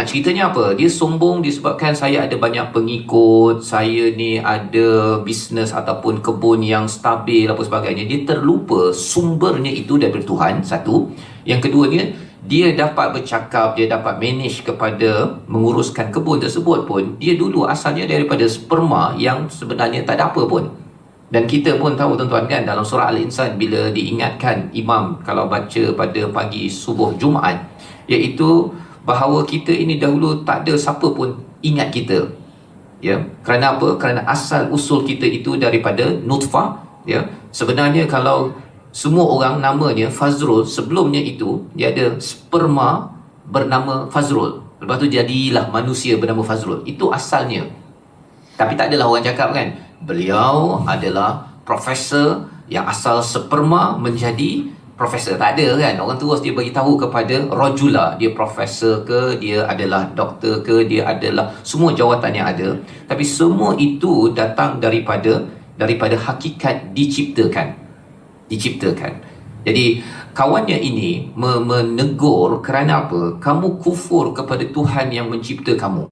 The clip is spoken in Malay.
Nak ceritanya apa? Dia sombong disebabkan saya ada banyak pengikut, saya ni ada bisnes ataupun kebun yang stabil apa sebagainya. Dia terlupa sumbernya itu daripada Tuhan, satu. Yang keduanya, dia dapat bercakap, dia dapat manage kepada menguruskan kebun tersebut pun, dia dulu asalnya daripada sperma yang sebenarnya tak ada apa pun. Dan kita pun tahu tuan-tuan kan, dalam surah Al-Insan bila diingatkan imam kalau baca pada pagi subuh Jumaat, iaitu bahawa kita ini dahulu tak ada siapa pun ingat kita, ya. Kerana apa? Kerana asal usul kita itu daripada nutfah, ya. Sebenarnya kalau semua orang namanya Fazrul, sebelumnya itu dia ada sperma bernama Fazrul, lepas tu jadilah manusia bernama Fazrul. Itu asalnya. Tapi tak adalah orang cakap kan, beliau adalah profesor yang asal sperma menjadi profesor. Tak ada kan. Orang terus dia bagi tahu kepada rajula, dia profesor ke, dia adalah doktor ke, dia adalah semua jawatan yang ada. Tapi semua itu datang daripada hakikat diciptakan. Jadi kawannya ini menegur kerana apa? Kamu kufur kepada Tuhan yang mencipta kamu.